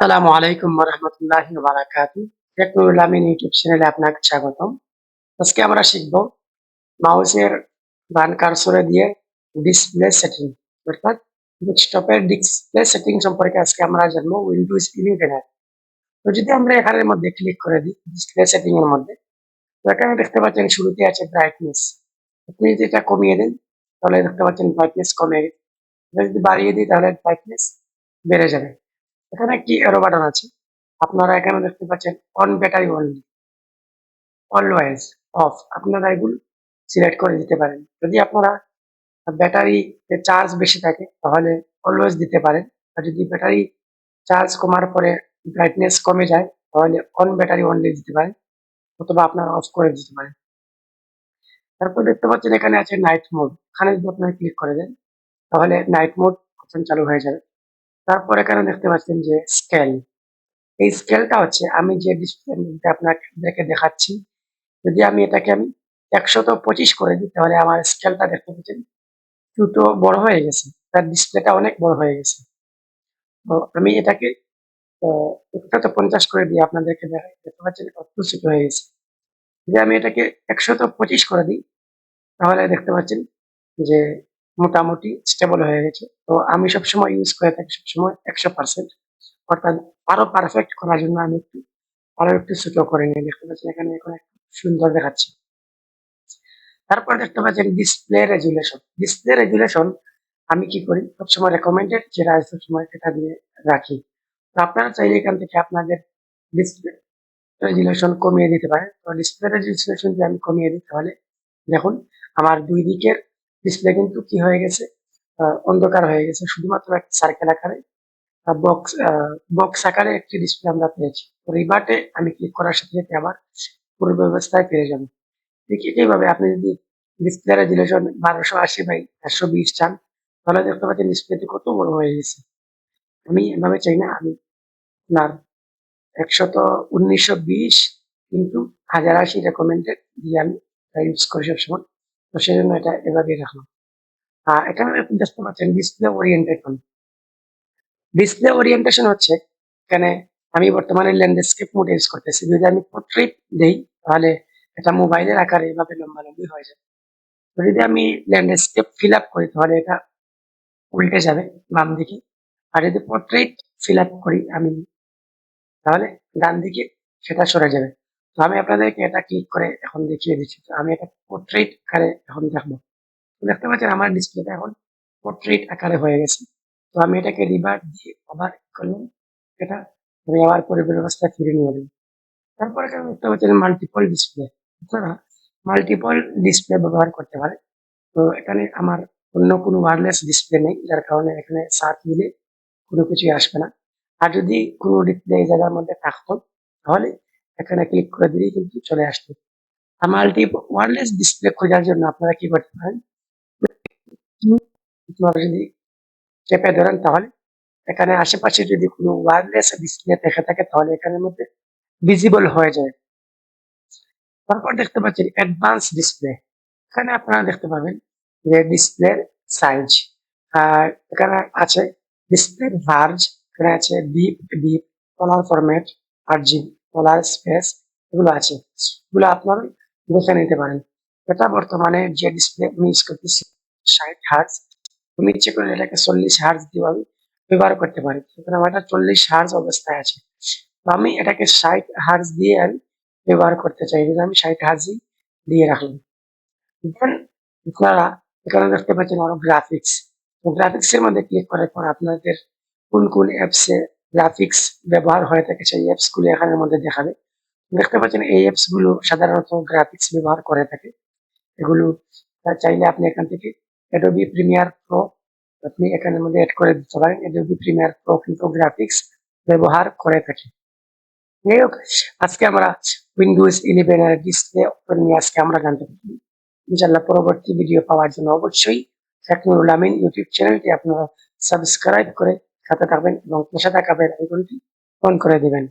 আসসালামু আলাইকুম ওয়া রাহমাতুল্লাহি ওয়া বারাকাতুহু। টেকনুল আমিন ইউটিউব চ্যানেলে আপনাকে স্বাগতম। আজকে আমরা শিখব মাউসের বাম কার্সরে দিয়ে ডিসপ্লে সেটিং অর্থাৎ ডেস্কটপের ডিসপ্লে সেটিং সম্পর্কে আজকে আমরা জানবো উইন্ডোজ 11 এর। তো যদি আমরা এখানের মধ্যে ক্লিক করে দিই ডিসপ্লে সেটিং এর মধ্যে, তো এখানে দেখতে পাচ্ছেন শুরুতে আছে ব্রাইটনেস। আপনি যদি এটা কমিয়ে দেন তাহলে দেখতে পাচ্ছেন ব্রাইটনেস কমে গেছে। এটা যদি বাড়িয়ে দিই তাহলে ব্রাইটনেস বেড়ে যাবে। এখানে একটি অ্যারো বাটন আছে। আপনারা এখানে দেখতে পাচ্ছেন on battery only, always of. আপনারা এগুলো সিলেক্ট করে দিতে পারেন। যদি আপনারা ব্যাটারিতে চার্জ বেশি থাকে তাহলে অলওয়েজ দিতে পারেন। আর যদি ব্যাটারি চার্জ কমার পরে ব্রাইটনেস কমে যায় তাহলে অন ব্যাটারি অনলি দিতে পারেন, অথবা আপনারা অফ করে দিতে পারেন। তারপর দেখতে পাচ্ছেন এখানে আছে নাইট মোড। এখানে যদি আপনারা ক্লিক করে দেন তাহলে নাইট মোড অপশন চালু হয়ে যাবে। তারপর এখানে দেখতে পাচ্ছেন যে স্কেল। এই স্কেলটা হচ্ছে আমি যে ডিসপ্লের মধ্যে আপনাদেরকে দেখাচ্ছি, যদি আমি এটাকে ১২৫ করে দিই তাহলে আমার স্কেলটা দেখতে পাচ্ছেন দ্রুত বড় হয়ে গেছে। তার ডিসপ্লেটা অনেক বড় হয়ে গেছে। তো আমি এটাকে ১৫০ করে দিয়ে আপনাদেরকে দেখাই। দেখতে পাচ্ছেন কত ছোট হয়ে গেছে। যদি আমি এটাকে ১২৫ করে দিই তাহলে দেখতে পাচ্ছেন যে মোটামুটি স্টেবল হয়ে গেছে। তো আমি সবসময় ইউজ করে থাকি সবসময় ১০০%, অর্থাৎ আরো পারফেক্ট করার জন্য আমি আরো একটু ছোট করে নিয়ে দেখতে পাচ্ছেন এখানে এখন একটু সুন্দর দেখাচ্ছে। তারপর দেখতে পাচ্ছেন ডিসপ্লে রেজুলেশন। ডিসপ্লে রেজুলেশন আমি কি করি, সবসময় রেকমেন্ডেড যেটা আছে সবসময় সেটা দিয়ে রাখি। তো আপনারা চাইলে এখান থেকে আপনাদের ডিসপ্লে রেজুলেশন কমিয়ে দিতে পারেন। তো ডিসপ্লে রেজুলেশন যদি আমি কমিয়ে দিই তাহলে দেখুন আমার দুই দিকের ডিসপ্লে কিন্তু কি হয়ে গেছে, অন্ধকার হয়ে গেছে। শুধুমাত্র একটা সার্কেল আকারে বক্স আকারে একটি ডিসপ্লে আমরা পেয়েছি। তো রিবার্টে আমি ক্লিক করার সাথে সাথে আবার পূর্ব ব্যবস্থায় ফিরে যাবো। ঠিক একইভাবে আপনি যদি ডিসপ্লে রেজুলেশন ১২৮০ বাই ৪২০ চান তাহলে দেখতে পাচ্ছেন ডিসপ্লেটি কত বড় হয়ে গেছে। আমি এভাবে চাই না, আমি আপনার ১১৯-২০ কিন্তু ১০৮০ রেকমেন্ডেড দিয়ে আমি ইউজ করি সবসময়। তো সেজন্য এটা এভাবেই রাখলাম। এখানে আপনি দেখতে পাচ্ছেন ডিসপ্লে ওরিয়েন্টেশন। ডিসপ্লে ওরিয়েন্টেশন হচ্ছে এখানে আমি বর্তমানে ল্যান্ডস্কেপ মোড ইউজ করতেছি। যদি আমি পোর্ট্রেট দেই তাহলে এটা মোবাইলের আকারে এভাবে লম্বালম্বি হয়ে যাবে। তো যদি আমি ল্যান্ডস্কেপ ফিল আপ করি তাহলে এটা উল্টে যাবে বাম দিকে। আর যদি পোর্ট্রেট ফিল আপ করি আমি তাহলে ডান দিকে সেটা সরে যাবে। তো আমি আপনাদেরকে এটা ক্লিক করে এখন দেখিয়ে দিচ্ছি। তো আমি এটা পোর্ট্রেট আকারে এখন দেখাবো। তো দেখতে পাচ্ছেন আমার ডিসপ্লেটা এখন পোর্ট্রেট আকারে হয়ে গেছে। তো আমি এটাকে রিভার্ট দিয়ে আবার করলাম। এটা আমি আবার পূর্বের অবস্থায় ফিরে নিয়ে এলাম। তারপরে এখানে দেখতে পাচ্ছেন মাল্টিপল ডিসপ্লে। আপনারা মাল্টিপল ডিসপ্লে ব্যবহার করতে পারেন। তো এখানে আমার অন্য কোনো ওয়্যারলেস ডিসপ্লে নেই, যার কারণে এখানে সার্চ দিলে কোনো কিছুই আসবে না। আর যদি কোনো ডিসপ্লে এই জায়গার মধ্যে থাকতো তাহলে এখানে ক্লিক করে দিলেই কিন্তু চলে আসতো। আর ওয়্যারলেস ডিসপ্লে খোঁজার জন্য আপনারা কি করতে পারেন, আপনারা যদি চেপে ধরেন তাহলে এখানে আশেপাশে যদি কোনো ওয়্যারলেস ডিসপ্লে থেকে থাকে তাহলে এখানের মধ্যে ভিজিবল হয়ে যায়। তারপর দেখতে পাচ্ছেন অ্যাডভান্স ডিসপ্লে। এখানে আপনারা দেখতে পাবেন যে ডিসপ্লের সাইজ, আর এখানে আছে ডিসপ্লের ভার্জ, এখানে আছে ডিপ ডিপ, পোলার ফরম্যাট, আরজিবি, পোলার স্পেস, এগুলো আছে। এগুলো আপনারা দেখে নিতে পারেন। এটা বর্তমানে যে ডিসপ্লে আমি ইউজ করতেছি ৬০ হার্জ, আমি ইচ্ছে করলে এটাকে ৪০ হার্জ দিয়ে আমি ব্যবহার করতে পারি। সুতরাং আমার এটা ৪০ হার্জ অবস্থায় আছে। তো আমি এটাকে ৬০ হার্জ দিয়ে আমি ব্যবহার করতে চাই, যদি আমি ৬০ হার্জই দিয়ে রাখলাম। দেন আপনারা এখানে দেখতে পাচ্ছেন আরো গ্রাফিক্স। তো গ্রাফিক্স এর মধ্যে ক্লিক করার পর আপনাদের কোন কোন অ্যাপসে গ্রাফিক্স ব্যবহার হয়ে থাকে সেই অ্যাপস গুলো এখানের মধ্যে দেখাবে। দেখতে পাচ্ছেন এই অ্যাপস গুলো সাধারণত গ্রাফিক্স ব্যবহার করে থাকে। এগুলো চাইলে আপনি এখান থেকে Adobe Premiere Pro আপনি এখানের মধ্যে এড করে দিতে পারেন। Adobe Premiere Pro কিন্তু গ্রাফিক্স ব্যবহার করে থাকে। যাই হোক, আজকে আমরা উইন্ডোজ 11 এর ডিসপ্লে নিয়ে আজকে আমরা জানতে পারলাম। ইনশাআল্লাহ পরবর্তী ভিডিও পাওয়ার জন্য অবশ্যই টেকনুল আমিন ইউটিউব চ্যানেলটি আপনারা সাবস্ক্রাইব করে সাথে থাকবেন এবং পাশে থাকা বেল আইকনটি অন করে দিবেন।